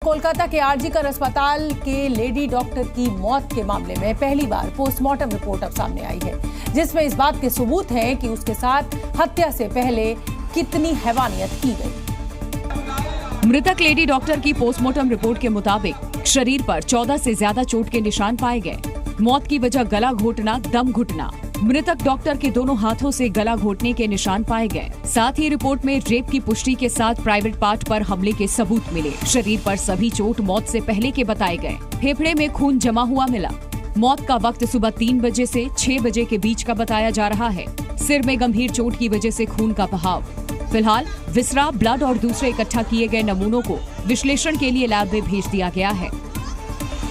कोलकाता के आरजीकर अस्पताल के लेडी डॉक्टर की मौत के मामले में पहली बार पोस्टमार्टम रिपोर्ट अब सामने आई है, जिसमें इस बात के सबूत हैं कि उसके साथ हत्या से पहले कितनी हैवानियत की गई। मृतक लेडी डॉक्टर की पोस्टमार्टम रिपोर्ट के मुताबिक शरीर पर 14 से ज्यादा चोट के निशान पाए गए। मौत की वजह गला घोटना, दम घुटना। मृतक डॉक्टर के दोनों हाथों से गला घोटने के निशान पाए गए। साथ ही रिपोर्ट में रेप की पुष्टि के साथ प्राइवेट पार्ट पर हमले के सबूत मिले। शरीर पर सभी चोट मौत से पहले के बताए गए। फेफड़े में खून जमा हुआ मिला। मौत का वक्त सुबह 3 बजे से 6 बजे के बीच का बताया जा रहा है। सिर में गंभीर चोट की वजह से खून का बहाव। फिलहाल विसरा, ब्लड और दूसरे इकट्ठा किए गए नमूनों को विश्लेषण के लिए लैब में भेज दिया गया है।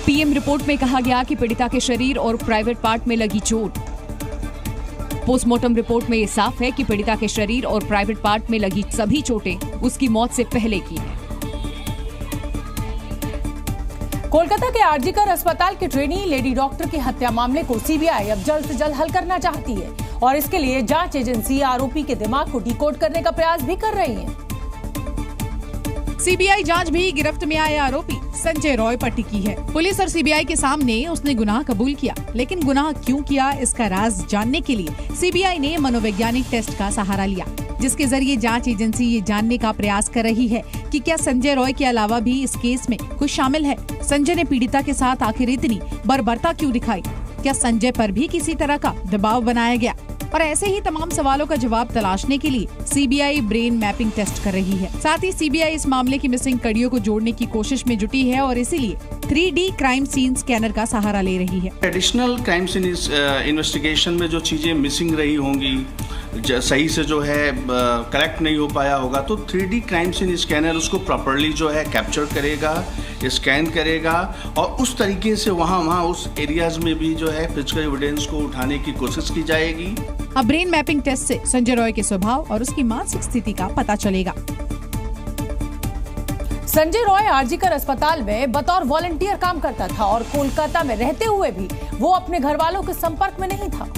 पीएम रिपोर्ट में कहा गया कि पीड़िता के शरीर और प्राइवेट पार्ट में लगी चोट। पोस्टमार्टम रिपोर्ट में ये साफ है कि पीड़िता के शरीर और प्राइवेट पार्ट में लगी सभी चोटें उसकी मौत से पहले की हैं। कोलकाता के आरजीकर अस्पताल के ट्रेनी लेडी डॉक्टर की हत्या मामले को सीबीआई अब जल्द से जल्द हल करना चाहती है और इसके लिए जांच एजेंसी आरोपी के दिमाग को डिकोड करने का प्रयास भी कर रही है। सीबीआई जांच भी गिरफ्त में आए आरोपी संजय रॉय पर टिकी है। पुलिस और सीबीआई के सामने उसने गुनाह कबूल किया, लेकिन गुनाह क्यों किया इसका राज जानने के लिए सीबीआई ने मनोवैज्ञानिक टेस्ट का सहारा लिया, जिसके जरिए जांच एजेंसी ये जानने का प्रयास कर रही है कि क्या संजय रॉय के अलावा भी इस केस में कुछ शामिल है। संजय ने पीड़िता के साथ आखिर इतनी बर्बरता क्यों दिखाई? क्या संजय पर भी किसी तरह का दबाव बनाया गया? और ऐसे ही तमाम सवालों का जवाब तलाशने के लिए सीबीआई ब्रेन मैपिंग टेस्ट कर रही है। साथ ही सीबीआई इस मामले की मिसिंग कड़ियों को जोड़ने की कोशिश में जुटी है और इसीलिए 3D क्राइम सीन स्कैनर का सहारा ले रही है। एडिशनल क्राइम सीन इन्वेस्टिगेशन में जो चीजें मिसिंग रही होंगी, सही से जो है कलेक्ट नहीं हो पाया होगा, तो 3D क्राइम सीन स्कैनर उसको प्रॉपर्ली जो है कैप्चर करेगा, स्कैन करेगा और उस तरीके से वहाँ उस एरियाज में भी जो है फिजिकल एविडेंस को उठाने की कोशिश की जाएगी। अब ब्रेन मैपिंग टेस्ट से संजय रॉय के स्वभाव और उसकी मानसिक स्थिति का पता चलेगा। संजय रॉय आरजीकर अस्पताल में बतौर वॉलंटियर काम करता था और कोलकाता में रहते हुए भी वो अपने घर वालों के संपर्क में नहीं था।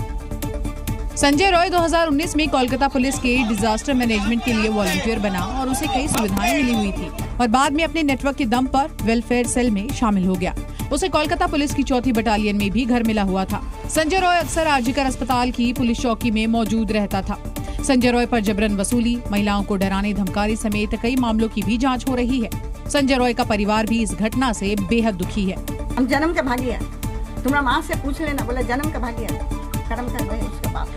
संजय रॉय 2019 में कोलकाता पुलिस के डिजास्टर मैनेजमेंट के लिए वॉलंटियर बना और उसे कई सुविधाएं मिली हुई थी और बाद में अपने नेटवर्क के दम पर वेलफेयर सेल में शामिल हो गया। उसे कोलकाता पुलिस की 4थी बटालियन में भी घर मिला हुआ था। संजय रॉय अक्सर आरजीकर अस्पताल की पुलिस चौकी में मौजूद रहता था। संजय रॉय पर जबरन वसूली, महिलाओं को डराने धमकाने समेत कई मामलों की भी जांच हो रही है। संजय रॉय का परिवार भी इस घटना से बेहद दुखी है। हम जन्म के भागिया, तुम्हारा माँ से पूछ लेना, बोले जन्म के भागिया, कर्म कर रहे उसके बाप।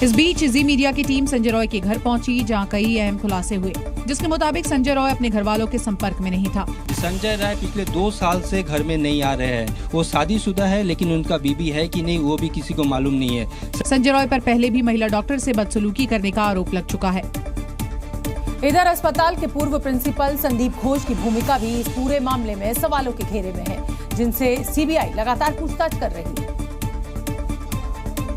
इस बीच जी मीडिया की टीम संजय रॉय के घर पहुंची, जहां कई अहम खुलासे हुए, जिसके मुताबिक संजय रॉय अपने घर वालों के संपर्क में नहीं था। संजय रॉय पिछले 2 साल से घर में नहीं आ रहे हैं। वो शादीशुदा है, लेकिन उनका बीबी है कि नहीं वो भी किसी को मालूम नहीं है। संजय रॉय पर पहले भी महिला डॉक्टर से बदसलूकी करने का आरोप लग चुका है। इधर अस्पताल के पूर्व प्रिंसिपल संदीप घोष की भूमिका भी इस पूरे मामले में सवालों के घेरे में है, जिनसे सीबीआई लगातार पूछताछ कर रही है।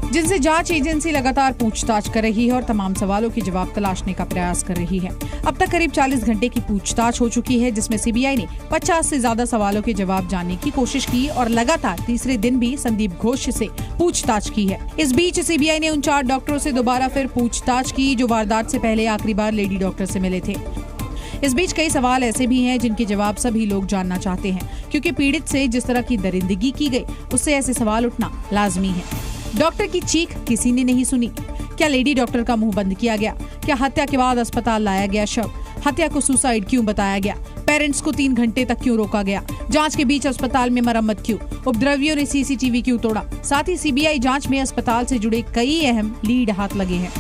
जिनसे जांच एजेंसी लगातार पूछताछ कर रही है और तमाम सवालों के जवाब तलाशने का प्रयास कर रही है। अब तक करीब 40 घंटे की पूछताछ हो चुकी है, जिसमें सीबीआई ने 50 से ज्यादा सवालों के जवाब जानने की कोशिश की और लगातार तीसरे दिन भी संदीप घोष से पूछताछ की है। इस बीच सीबीआई ने उन 4 डॉक्टरों से दोबारा फिर पूछताछ की जो वारदात से पहले आखिरी बार लेडी डॉक्टर से मिले थे। इस बीच कई सवाल ऐसे भी हैं जिनके जवाब सभी लोग जानना चाहते हैं, क्योंकि पीड़ित से जिस तरह की दरिंदगी की गई उससे ऐसे सवाल उठना लाजमी है। डॉक्टर की चीख किसी ने नहीं सुनी। क्या लेडी डॉक्टर का मुंह बंद किया गया? क्या हत्या के बाद अस्पताल लाया गया शव? हत्या को सुसाइड क्यों बताया गया? पेरेंट्स को 3 घंटे तक क्यों रोका गया? जांच के बीच अस्पताल में मरम्मत क्यों? उपद्रवियों ने सीसीटीवी क्यों तोड़ा? साथ ही सीबीआई जांच में अस्पताल से जुड़े कई अहम लीड हाथ लगे हैं।